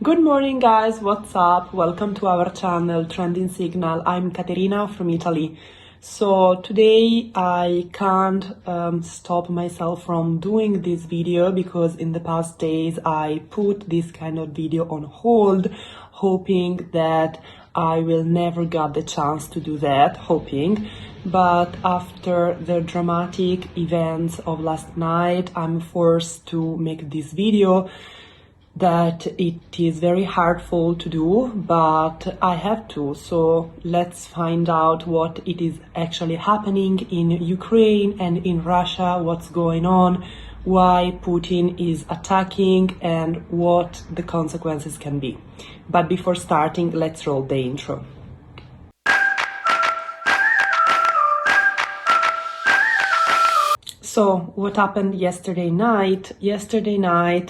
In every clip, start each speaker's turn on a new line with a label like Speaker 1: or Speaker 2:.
Speaker 1: Good morning guys, what's up? Welcome to our channel Trending Signal. I'm Caterina from Italy. So today I can't stop myself from doing this video because in the past days I put this kind of video on hold, hoping that I will never get the chance to do that, but after the dramatic events of last night, I'm forced to make this video that it is very hurtful to do, but I have to. So let's find out what it is actually happening in Ukraine and in Russia, what's going on, why Putin is attacking, and what the consequences can be. But before starting, let's roll the intro. So what happened yesterday night,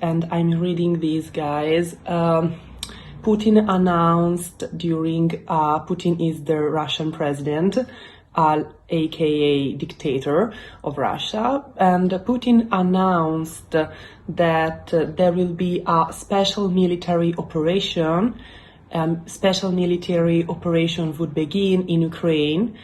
Speaker 1: and I'm reading these guys, Putin announced Putin is the Russian president, aka dictator of Russia, and Putin announced that there will be a special military operation. Special military operation would begin in Ukraine,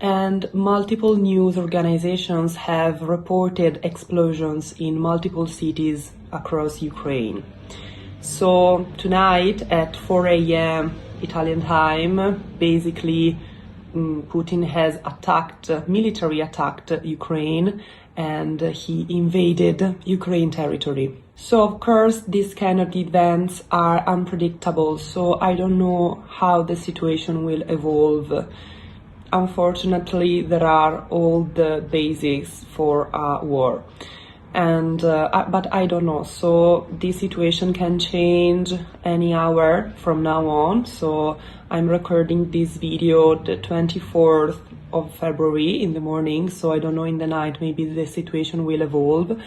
Speaker 1: and multiple news organizations have reported explosions in multiple cities across Ukraine. So tonight at 4 a.m. Italian time, basically Putin has military attacked Ukraine, and he invaded Ukraine territory. So of course these kind of events are unpredictable, so I don't know how the situation will evolve. Unfortunately, there are all the basics for a war, but I don't know. So this situation can change any hour from now on. So I'm recording this video the 24th of February in the morning. So I don't know, in the night maybe the situation will evolve.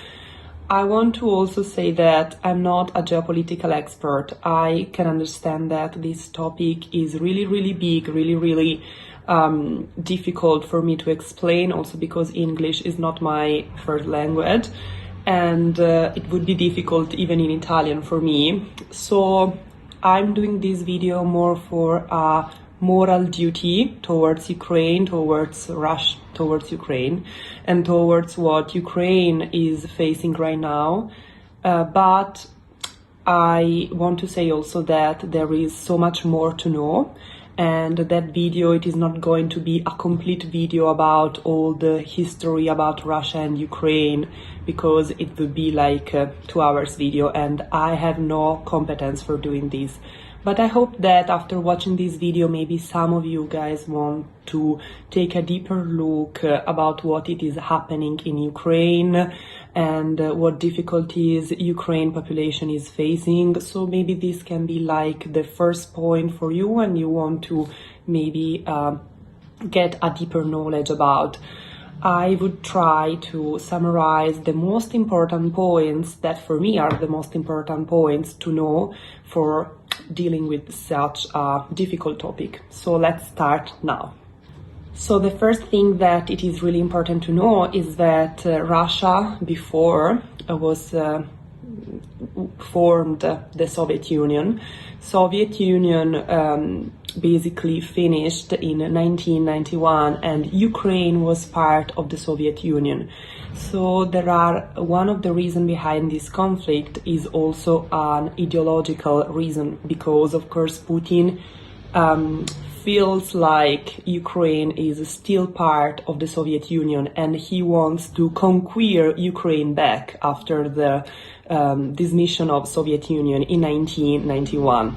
Speaker 1: I want to also say that I'm not a geopolitical expert. I can understand that this topic is really big, really difficult for me to explain, also because English is not my first language, and it would be difficult even in Italian for me. So I'm doing this video more for a moral duty towards Ukraine, towards Russia, towards Ukraine, and towards what Ukraine is facing right now. But I want to say also that there is so much more to know. And that video, it is not going to be a complete video about all the history about Russia and Ukraine, because it would be like a 2 hours video, and I have no competence for doing this. But I hope that after watching this video, maybe some of you guys want to take a deeper look about what it is happening in Ukraine and what difficulties Ukraine population is facing. So maybe this can be like the first point for you, and you want to maybe get a deeper knowledge about. I would try to summarize the most important points that for me are the most important points to know for dealing with such a difficult topic. So let's start now. So the first thing that it is really important to know is that Russia before was formed the Soviet Union. Soviet Union basically finished in 1991, and Ukraine was part of the Soviet Union. So one of the reasons behind this conflict is also an ideological reason, because of course Putin feels like Ukraine is still part of the Soviet Union, and he wants to conquer Ukraine back after the dismission of Soviet Union in 1991.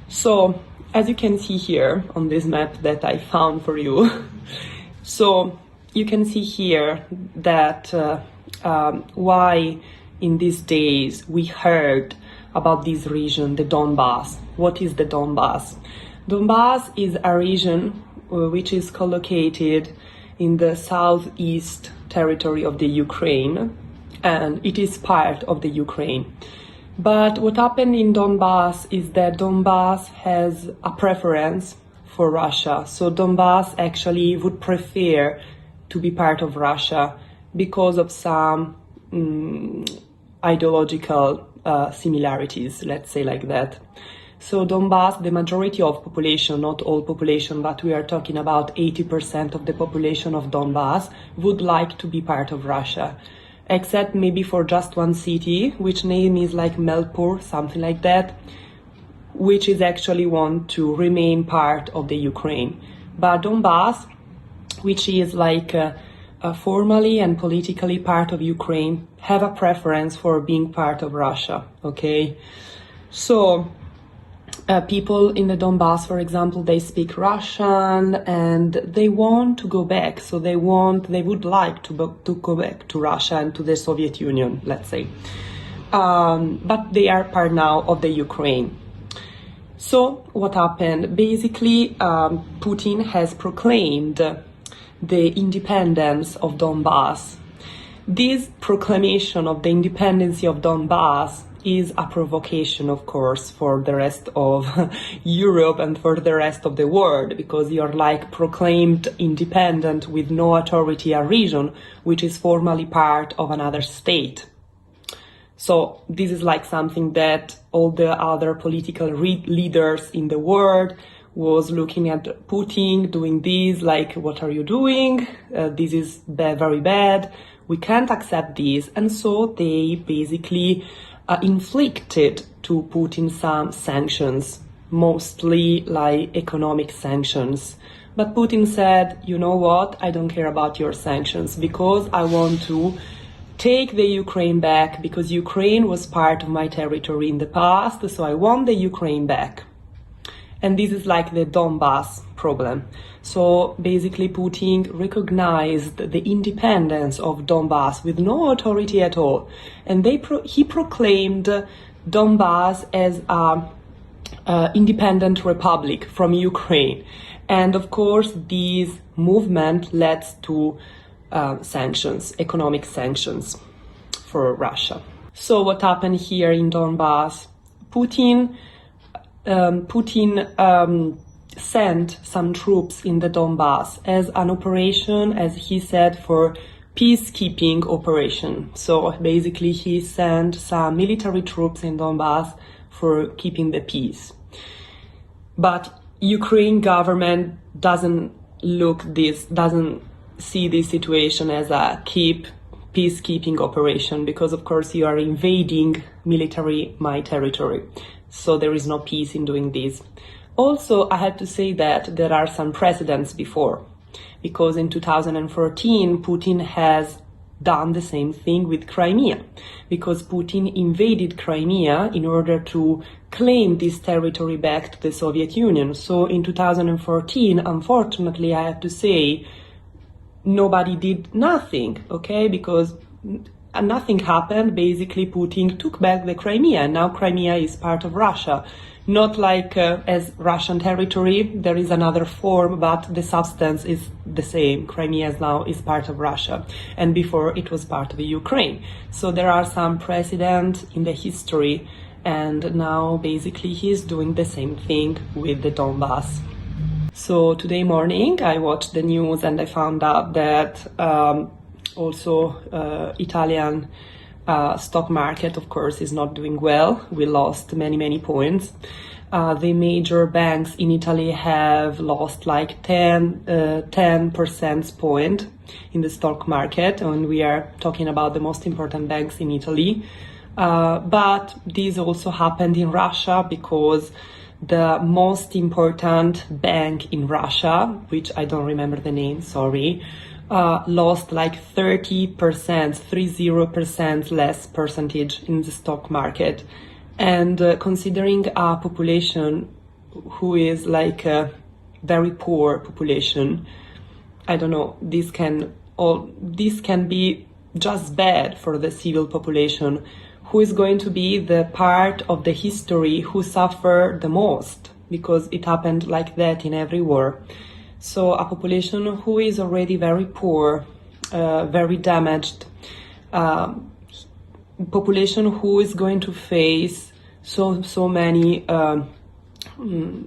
Speaker 1: So as you can see here on this map that I found for you, so you can see here that why in these days we heard about this region, the Donbass. What is the Donbass? Donbass is a region which is collocated in the southeast territory of the Ukraine, and it is part of the Ukraine. But what happened in Donbass is that Donbass has a preference for Russia. So Donbass actually would prefer to be part of Russia because of some ideological similarities, let's say like that. So Donbass, the majority of population, not all population, but we are talking about 80% of the population of Donbass, would like to be part of Russia, except maybe for just one city, which name is like Melpur, something like that, which is actually want to remain part of the Ukraine. But Donbass, which is like formally and politically part of Ukraine, have a preference for being part of Russia, okay? So people in the Donbass, for example, they speak Russian and they want to go back. So they would like to go back to Russia and to the Soviet Union, let's say. But they are part now of the Ukraine. So what happened? Basically, Putin has proclaimed the independence of Donbass. This proclamation of the independence of Donbass is a provocation, of course, for the rest of Europe and for the rest of the world, because you're like proclaimed independent with no authority a region which is formally part of another state. So this is like something that all the other political leaders in the world was looking at Putin doing this, like, what are you doing? This is very bad. We can't accept this. And so they basically inflicted to Putin some sanctions, mostly like economic sanctions. But Putin said, you know what, I don't care about your sanctions because I want to take the Ukraine back, because Ukraine was part of my territory in the past, so I want the Ukraine back. And this is like the Donbas problem. So basically Putin recognized the independence of Donbas with no authority at all. And he proclaimed Donbas as an independent republic from Ukraine. And of course, this movement led to sanctions, economic sanctions for Russia. So what happened here in Donbass? Putin sent some troops in the Donbass as an operation, as he said, for peacekeeping operation. So basically he sent some military troops in Donbass for keeping the peace. But Ukraine government doesn't see this situation as a peacekeeping operation, because of course you are invading military my territory. So there is no peace in doing this. Also, I have to say that there are some precedents before, because in 2014, Putin has done the same thing with Crimea, because Putin invaded Crimea in order to claim this territory back to the Soviet Union. So in 2014, unfortunately, I have to say, nobody did nothing, okay, because nothing happened. Basically, Putin took back the Crimea, and now Crimea is part of Russia. Not like as Russian territory, there is another form, but the substance is the same. Crimea now is part of Russia, and before it was part of the Ukraine. So there are some precedents in the history, and now basically he's doing the same thing with the Donbass. So today morning I watched the news and I found out that also Italian stock market, of course, is not doing well. We lost many points. The major banks in Italy have lost like 10 percentage point in the stock market, and we are talking about the most important banks in Italy. But this also happened in Russia, because the most important bank in Russia, which I don't remember the name, sorry, lost like 30% less percentage in the stock market. And considering a population who is like a very poor population, I don't know, this can be just bad for the civil population, who is going to be the part of the history who suffer the most, because it happened like that in every war. So a population who is already very poor, very damaged, population who is going to face so many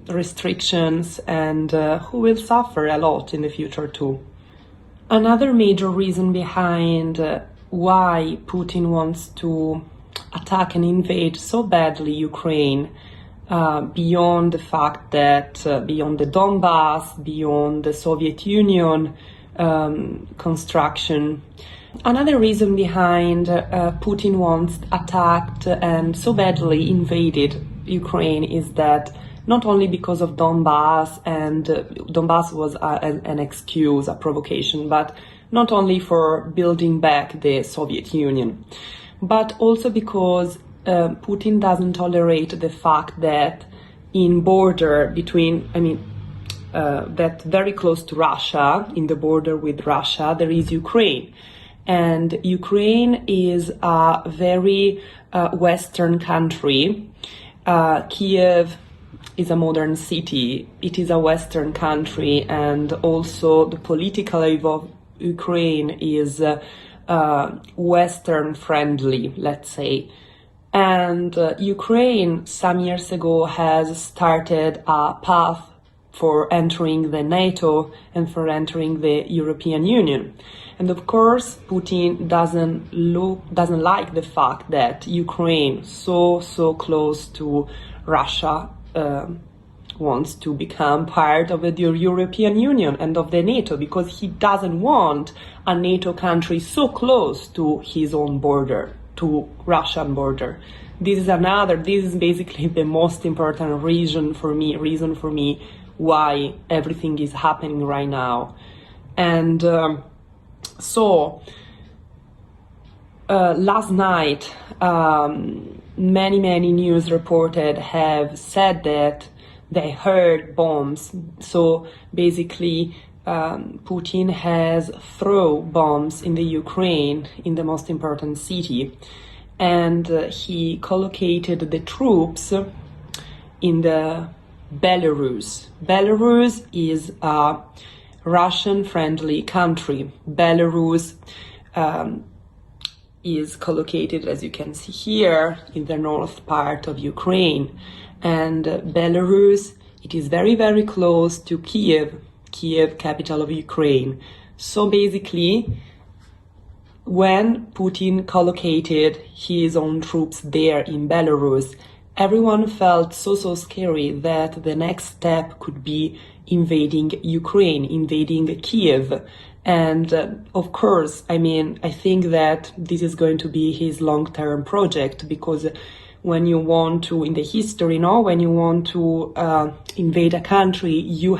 Speaker 1: restrictions, and who will suffer a lot in the future too. Another major reason behind why Putin wants to attack and invade so badly Ukraine, beyond the fact that beyond the Donbass, beyond the Soviet Union construction. Another reason behind Putin wants attacked and so badly invaded Ukraine is that not only because of Donbass, and Donbass was an excuse, a provocation, but not only for building back the Soviet Union, but also because Putin doesn't tolerate the fact that in border between, that very close to Russia, in the border with Russia, there is Ukraine. And Ukraine is a very Western country. Kiev is a modern city. It is a Western country, and also the political life of Ukraine is Western friendly, let's say. And Ukraine some years ago has started a path for entering the NATO and for entering the European Union. And of course, Putin doesn't like the fact that Ukraine, so close to Russia, wants to become part of the European Union and of the NATO, because he doesn't want a NATO country so close to his own border, to Russian border. This is basically the most important reason for me why everything is happening right now. And last night, many news reported have said that they heard bombs. So basically, Putin has thrown bombs in the Ukraine, in the most important city, and he collocated the troops in the Belarus. Belarus is a Russian-friendly country. Belarus is collocated, as you can see here, in the north part of Ukraine. And Belarus, it is very close to Kiev, capital of Ukraine. So basically, when Putin collocated his own troops there in Belarus, everyone felt so scary that the next step could be invading Ukraine, invading Kiev. And of course, I think that this is going to be his long-term project, because when you want to, in the history, when you want to invade a country, you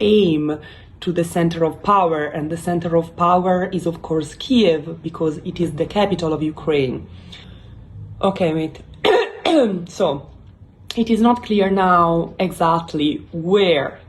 Speaker 1: aim to the center of power, and the center of power is of course Kiev, because it is the capital of Ukraine. Okay, wait. So, it is not clear now exactly where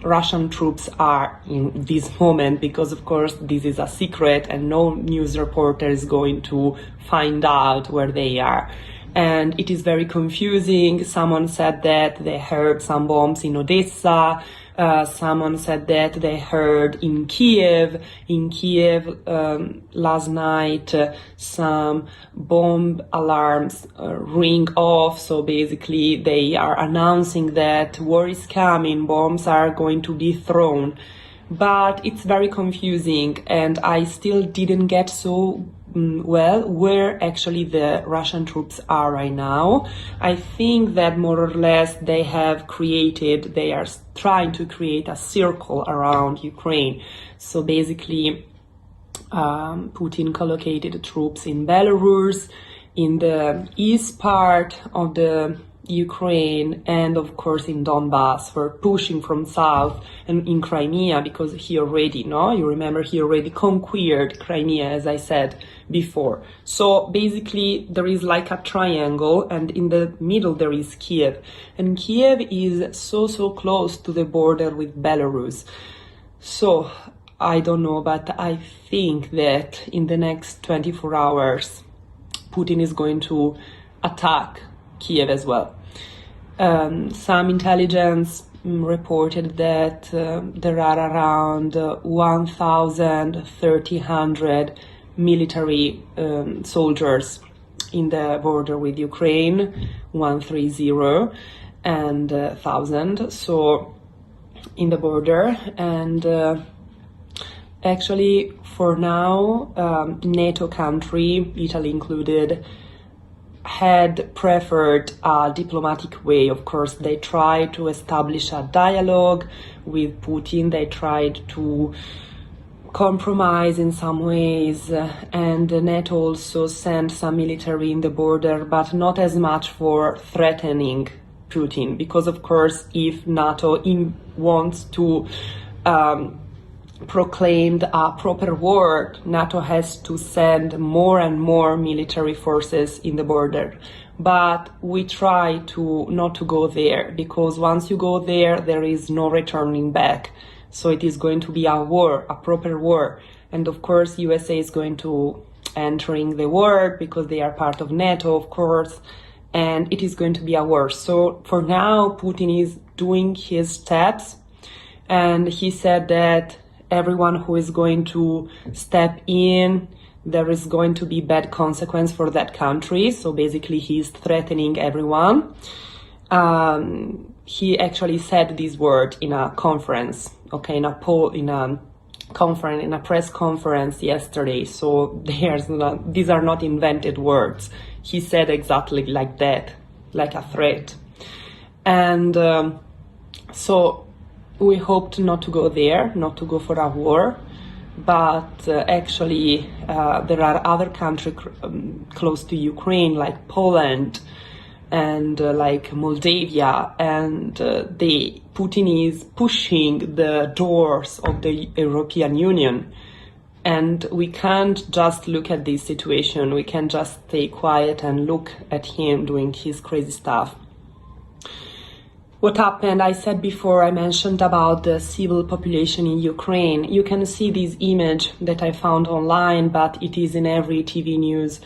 Speaker 1: Russian troops are in this moment, because of course this is a secret and no news reporter is going to find out where they are. And it is very confusing. Someone said that they heard some bombs in Odessa. Someone said that they heard in Kiev. In Kiev, last night, some bomb alarms ring off. So basically, they are announcing that war is coming, bombs are going to be thrown. But it's very confusing, and I still didn't get so well where actually the Russian troops are right now. I think that more or less they are trying to create a circle around Ukraine. So basically, Putin collocated troops in Belarus, in the east part of the Ukraine, and of course in Donbas, for pushing from south, and in Crimea, because he already, you remember, he already conquered Crimea, as I said before. So basically there is like a triangle, and in the middle there is Kiev, and Kiev is so close to the border with Belarus. So I don't know, but I think that in the next 24 hours Putin is going to attack Kiev as well. Some intelligence reported that there are around 1,300 military soldiers in the border with Ukraine, 130 and 1,000, so in the border. And actually, for now, NATO country, Italy included, had preferred a diplomatic way. Of course, they tried to establish a dialogue with Putin. They tried to compromise in some ways, and NATO also sent some military in the border, but not as much for threatening Putin, because of course if NATO wants to proclaim a proper war, NATO has to send more and more military forces in the border. But we try to not to go there, because once you go there, there is no returning back. So it is going to be a war, a proper war. And of course, USA is going to entering the war because they are part of NATO, of course, and it is going to be a war. So for now, Putin is doing his steps, and he said that everyone who is going to step in, there is going to be bad consequence for that country. So basically, he's threatening everyone. He actually said this word in a conference, okay, in a press conference yesterday. So these are not invented words. He said exactly like that, like a threat. And so we hoped not to go there, not to go for a war. But actually, there are other countries close to Ukraine, like Poland, and like Moldavia, and Putin is pushing the doors of the European Union. And we can't just look at this situation. We can't just stay quiet and look at him doing his crazy stuff. What happened, I said before, I mentioned about the civil population in Ukraine. You can see this image that I found online, but it is in every TV news.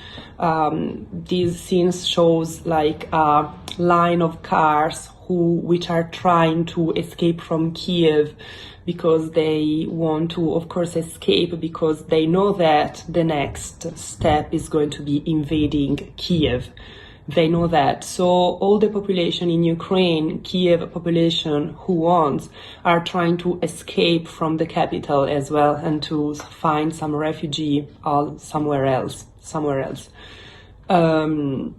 Speaker 1: These scenes shows like a line of cars which are trying to escape from Kiev, because they want to, of course, escape because they know that the next step is going to be invading Kiev. They know that. So all the population in Ukraine, Kiev population who wants, are trying to escape from the capital as well and to find some refugee somewhere else. And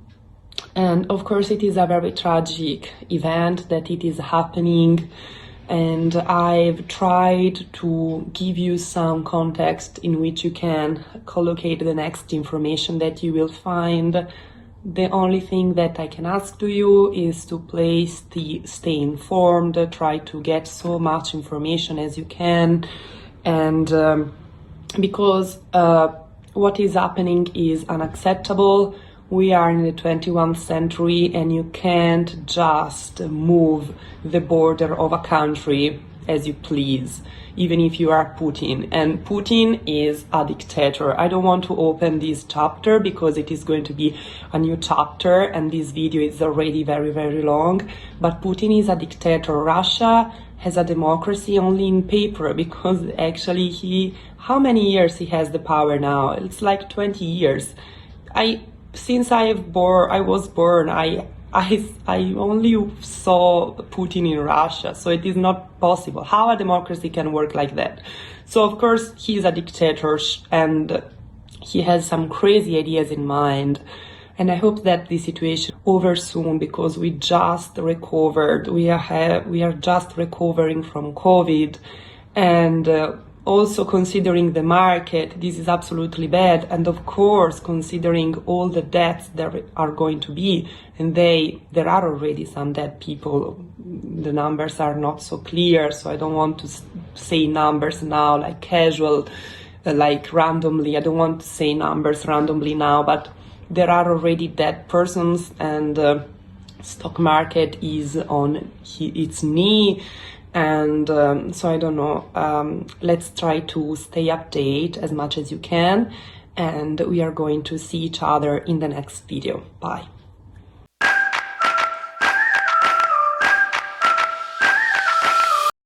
Speaker 1: of course it is a very tragic event that it is happening. And I've tried to give you some context in which you can collocate the next information that you will find. The only thing that I can ask to you is to please stay informed, try to get so much information as you can, and because what is happening is unacceptable. We are in the 21st century, and you can't just move the border of a country as you please, even if you are Putin. And Putin is a dictator. I don't want to open this chapter because it is going to be a new chapter, and this video is already very, very long. But Putin is a dictator. Russia has a democracy only in paper, because actually how many years he has the power now? It's like 20 years. Since I was born, I only saw Putin in Russia, so it is not possible. How a democracy can work like that? So of course he is a dictator, and he has some crazy ideas in mind. And I hope that the situation is over soon, because we just recovered. We are just recovering from COVID, and also considering the market, this is absolutely bad. And of course, considering all the deaths there are going to be, and there are already some dead people. The numbers are not so clear, so I don't want to say numbers now like casual, like randomly. I don't want to say numbers randomly now, but there are already dead persons, and stock market is on its knee. And so I don't know, let's try to stay updated as much as you can, and we are going to see each other in the next video. Bye.